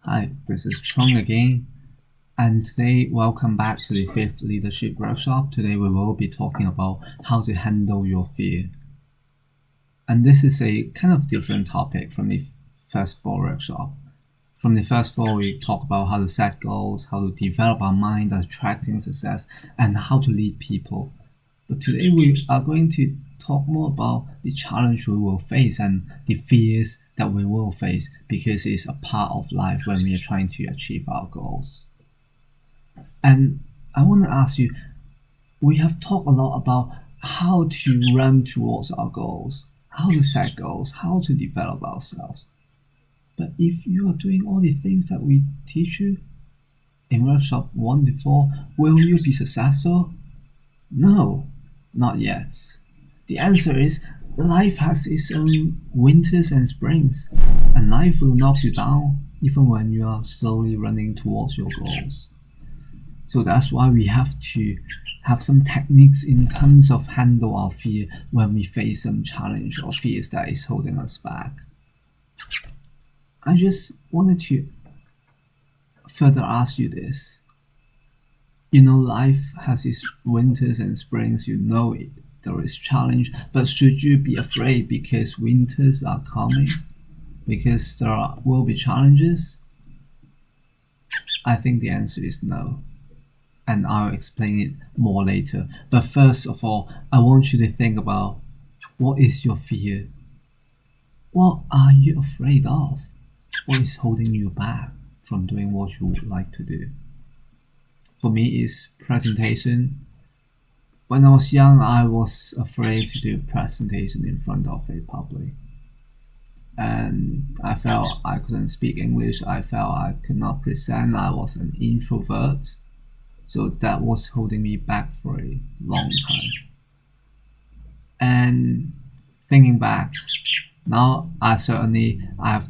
Hi, this is Chung again, and today welcome back to the 5th leadership workshop. Today we will be talking about how to handle your fear. And this is a kind of different topic from the first 4 workshop. From the first 4 we talk about how to set goals, how to develop our mind, attracting success, and how to lead people. But today we are going to talk more about the challenge we will face and the fears that we will face, because it's a part of life when we are trying to achieve our goals. And I want to ask you, we have talked a lot about how to run towards our goals, how to set goals, how to develop ourselves. But if you are doing all the things that we teach you in workshop 1 to 4, will you be successful? No, not yet. The answer is life has its own winters and springs, and life will knock you down even when you are slowly running towards your goals. So that's why we have to have some techniques in terms of handle our fear when we face some challenge or fears that is holding us back. I just wanted to further ask you this. You know, life has its winters and springs, you know it. There is challenge, but should you be afraid because winters are coming? Because will be challenges? I think the answer is no. And I'll explain it more later. But first of all, I want you to think about, what is your fear? What are you afraid of? What is holding you back from doing what you would like to do? For me, it's presentation. When I was young, I was afraid to do presentation in front of a public. And I felt I couldn't speak English. I felt I could not present. I was an introvert. So that was holding me back for a long time. And thinking back, now I've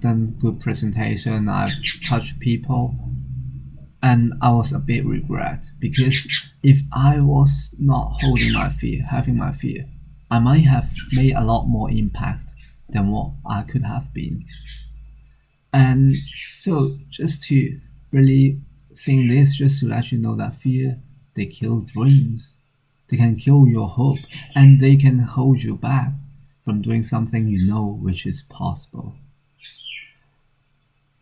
done good presentation, I've touched people, and I was a bit regret, because if I was not having my fear, I might have made a lot more impact than what I could have been. And so just to really saying this, just to let you know that fear, they kill dreams. They can kill your hope, and they can hold you back from doing something you know which is possible.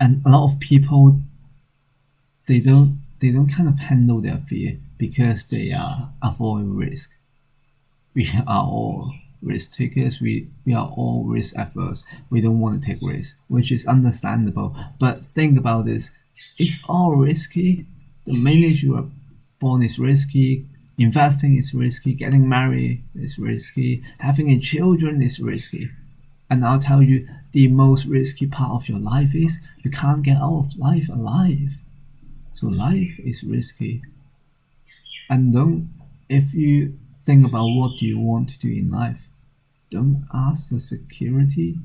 And a lot of people, they don't kind of handle their fear because they avoid risk. We are all risk takers, we are all risk averse. We don't want to take risks, which is understandable. But think about this, it's all risky. The minute you are born is risky, investing is risky, getting married is risky, having a children is risky. And I'll tell you, the most risky part of your life is you can't get out of life alive. So life is risky. And if you think about what do you want to do in life, don't ask for security,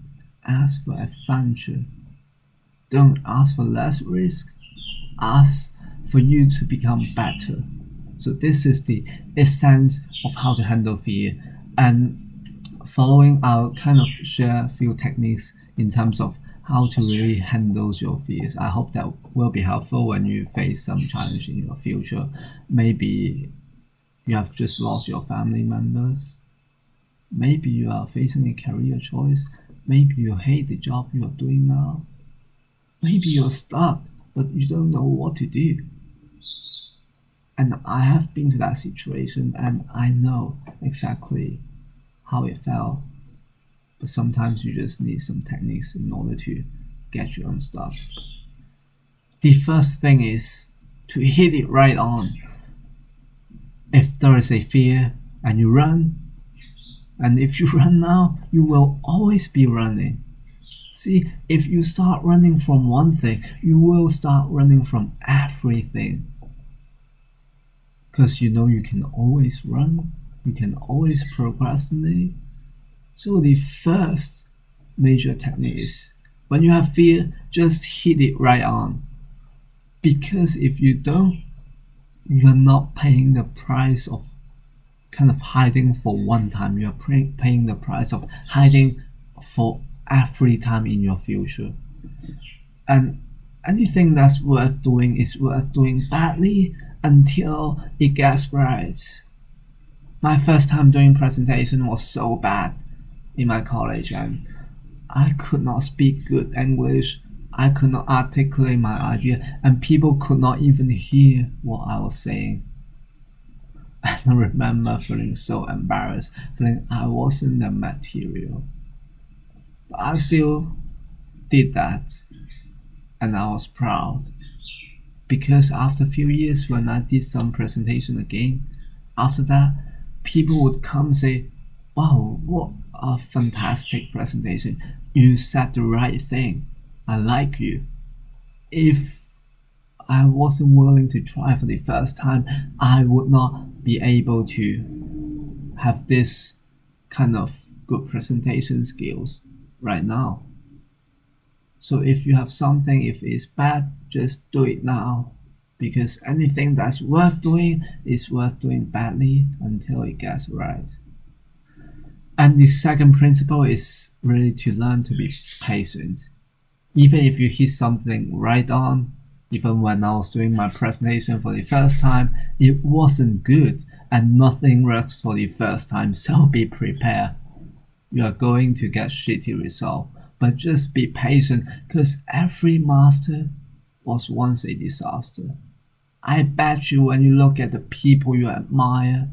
ask for adventure. Don't ask for less risk, ask for you to become better. So this is the essence of how to handle fear. And following, I'll kind of share a few techniques in terms of how to really handle your fears. I hope that will be helpful when you face some challenge in your future. Maybe you have just lost your family members. Maybe you are facing a career choice. Maybe you hate the job you are doing now. Maybe you're stuck, but you don't know what to do. And I have been to that situation, and I know exactly how it felt. But sometimes you just need some techniques in order to get you unstuck. The first thing is to hit it right on. If there is a fear and you run, and if you run now, you will always be running. See, if you start running from one thing, you will start running from everything. Because you know you can always run, you can always procrastinate. So the first major technique is, when you have fear, just hit it right on. Because if you don't, you're not paying the price of kind of hiding for one time, you're paying the price of hiding for every time in your future. And anything that's worth doing is worth doing badly until it gets right. My first time doing presentation was so bad in my college, and I could not speak good English. I could not articulate my idea, and people could not even hear what I was saying. And I remember feeling so embarrassed, feeling I wasn't the material. But I still did that, and I was proud. Because after a few years, when I did some presentation again, after that, people would come and say, "Wow, what a fantastic presentation. You said the right thing. I like you." If I wasn't willing to try for the first time, I would not be able to have this kind of good presentation skills right now. So if you have something, if it's bad, just do it now. Because anything that's worth doing is worth doing badly until it gets right. And the second principle is really to learn to be patient. Even if you hit something right on, even when I was doing my presentation for the first time, it wasn't good and nothing works for the first time, so be prepared. You are going to get shitty results, but just be patient because every master was once a disaster. I bet you when you look at the people you admire,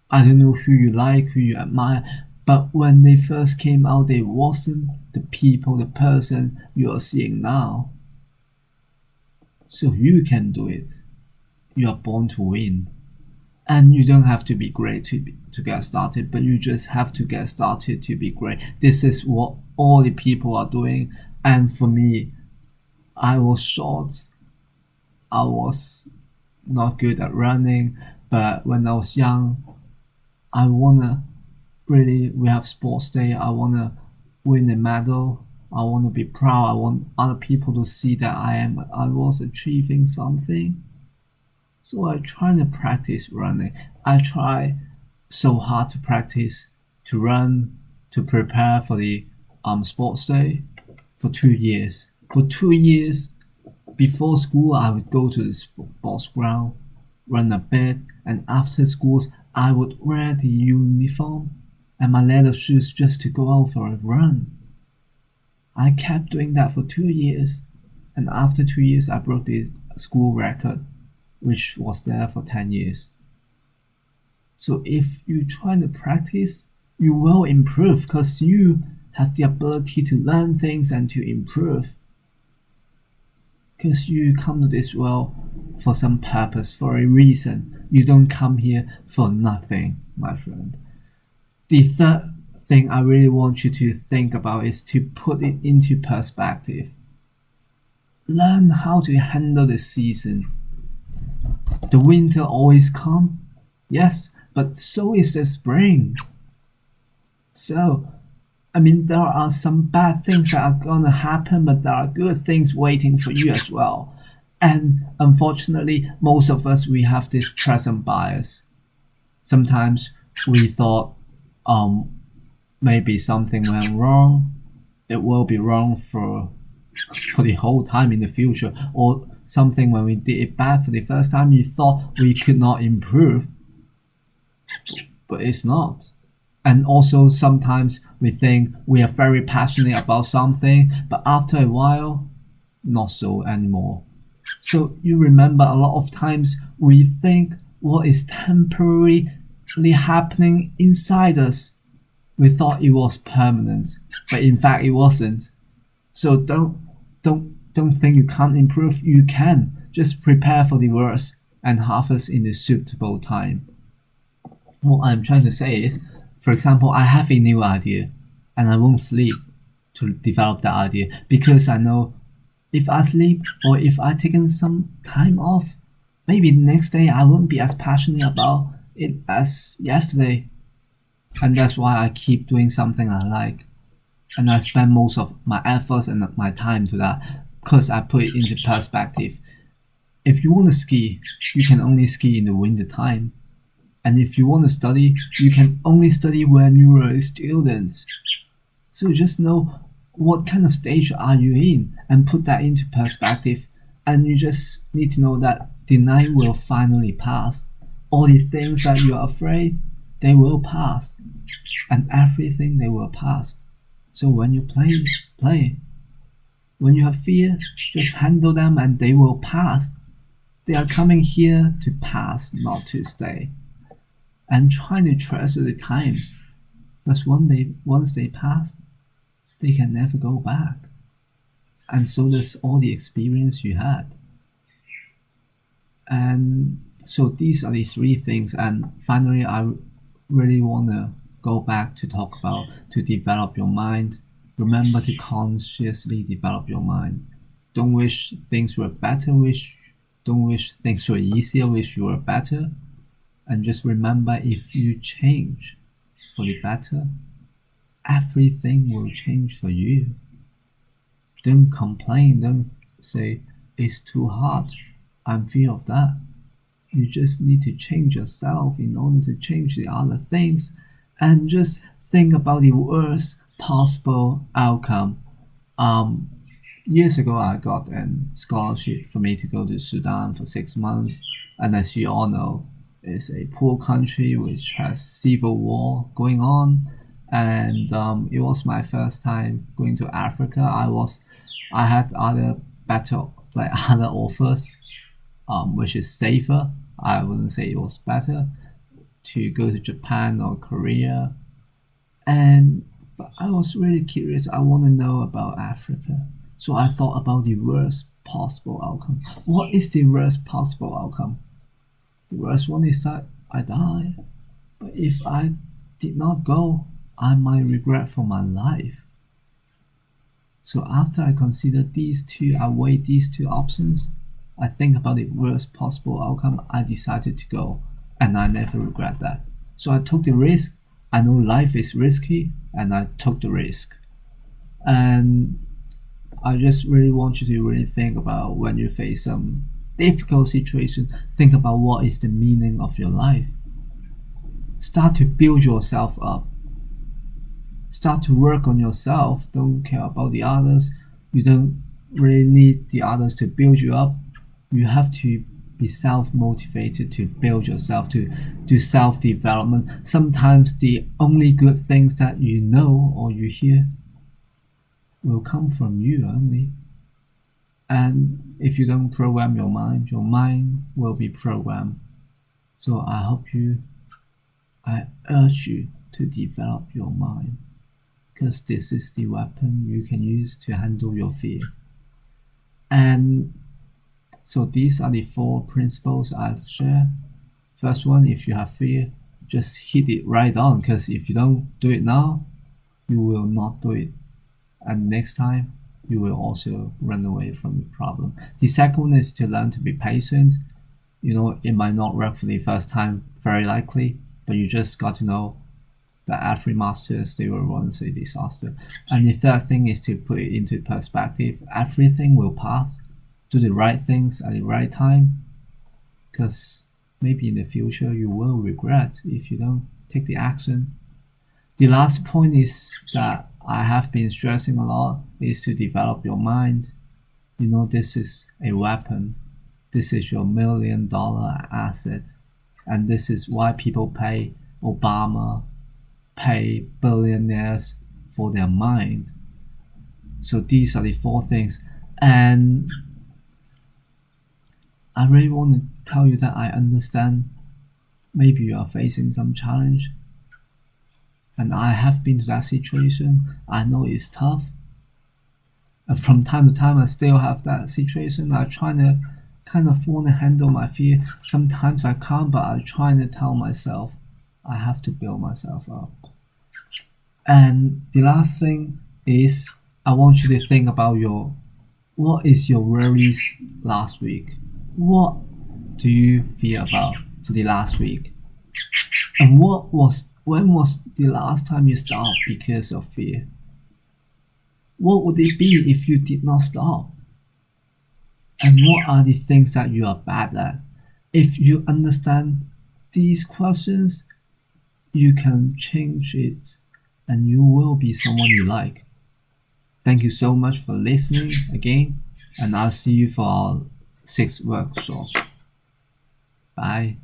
I don't know who you like, who you admire, but when they first came out, they wasn't the people, the person you are seeing now. So you can do it. You are born to win. And you don't have to be great to get started, but you just have to get started to be great. This is what all the people are doing. And for me, I was short. I was not good at running, but when I was young, I wanna really, we have sports day, I wanna win a medal. I want to be proud. I want other people to see that I was achieving something. So I try to practice running. I try so hard to practice to run, to prepare for the sports day for 2 years. For 2 years before school, I would go to the sports ground, run a bit, and after schools, I would wear the uniform and my leather shoes just to go out for a run. I kept doing that for 2 years, and after 2 years, I broke the school record, which was there for 10 years. So if you try to practice, you will improve because you have the ability to learn things and to improve. Because you come to this world for some purpose, for a reason. You don't come here for nothing, my friend. The third thing I really want you to think about is to put it into perspective. Learn how to handle the season. The winter always comes, yes, but so is the spring. So, there are some bad things that are gonna happen, but there are good things waiting for you as well. And unfortunately, most of us, we have this present bias. Sometimes we thought, maybe something went wrong. It will be wrong for the whole time in the future. Or something when we did it bad for the first time, you thought we could not improve. But it's not. And also sometimes we think we are very passionate about something, but after a while, not so anymore. So you remember a lot of times we think what is temporarily happening inside us. We thought it was permanent, but in fact it wasn't. So don't think you can't improve. You can. Just prepare for the worst and harvest in the suitable time. What I'm trying to say is, for example, I have a new idea and I won't sleep to develop that idea because I know if I sleep or if I taken some time off, maybe the next day I won't be as passionate about it as yesterday. And that's why I keep doing something I like. And I spend most of my efforts and my time to that because I put it into perspective. If you want to ski, you can only ski in the winter time. And if you want to study, you can only study when you are a student. So just know what kind of stage are you in, and put that into perspective. And you just need to know that the night will finally pass. All the things that you are afraid, they will pass, and everything they will pass. So when you play. When you have fear, just handle them and they will pass. They are coming here to pass, not to stay. And trying to treasure the time. Because once they pass, they can never go back. And so does all the experience you had. And so these are the three things. And finally, I really want to go back to talk about to develop your mind. Remember to consciously develop your mind. Don't wish things were better. Don't wish things were easier. Wish you were better. And just remember, if you change for the better, everything will change for you. Don't complain. Don't say it's too hard. I'm fear of that. You just need to change yourself in order to change the other things, and just think about the worst possible outcome. Years ago, I got a scholarship for me to go to Sudan for 6 months, and as you all know, it's a poor country which has civil war going on, and it was my first time going to Africa. I had other better other offers, which is safer. I wouldn't say it was better to go to Japan or Korea, but I was really curious. I want to know about Africa. So I thought about the worst possible outcome. What is the worst possible outcome? The worst one is that I die. But if I did not go, I might regret for my life. So after I consider I weigh these two options, I think about the worst possible outcome, I decided to go. And I never regret that. So I took the risk. I know life is risky, and I took the risk. And I just really want you to really think about when you face some difficult situation, think about what is the meaning of your life. Start to build yourself up. Start to work on yourself. Don't care about the others. You don't really need the others to build you up. You have to be self-motivated to build yourself, to do self-development. Sometimes the only good things that you know or you hear will come from you only. And if you don't program your mind will be programmed. So I urge you to develop your mind, because this is the weapon you can use to handle your fear. And so these are the 4 principles I've shared. First one, if you have fear, just hit it right on, because if you don't do it now, you will not do it. And next time, you will also run away from the problem. The second one is to learn to be patient. It might not work for the first time, very likely, but you just got to know that every masters, they were once a disaster. And the third thing is to put it into perspective. Everything will pass. Do the right things at the right time, because maybe in the future you will regret if you don't take the action. The last point is that I have been stressing a lot is to develop your mind. This is a weapon. This is your $1 million asset. And this is why people pay Obama, pay billionaires for their mind. So these are the 4 things. And I really want to tell you that I understand maybe you are facing some challenge. And I have been to that situation. I know it's tough. And from time to time, I still have that situation. I try to kind of want to handle my fear. Sometimes I can't, but I try to tell myself I have to build myself up. And the last thing is I want you to think about what is your worries last week? What do you fear about for the last week? And when was the last time you stopped because of fear? What would it be if you did not stop? And what are the things that you are bad at? If you understand these questions, you can change it and you will be someone you like. Thank you so much for listening again, and I'll see you for our sixth workshop. Bye.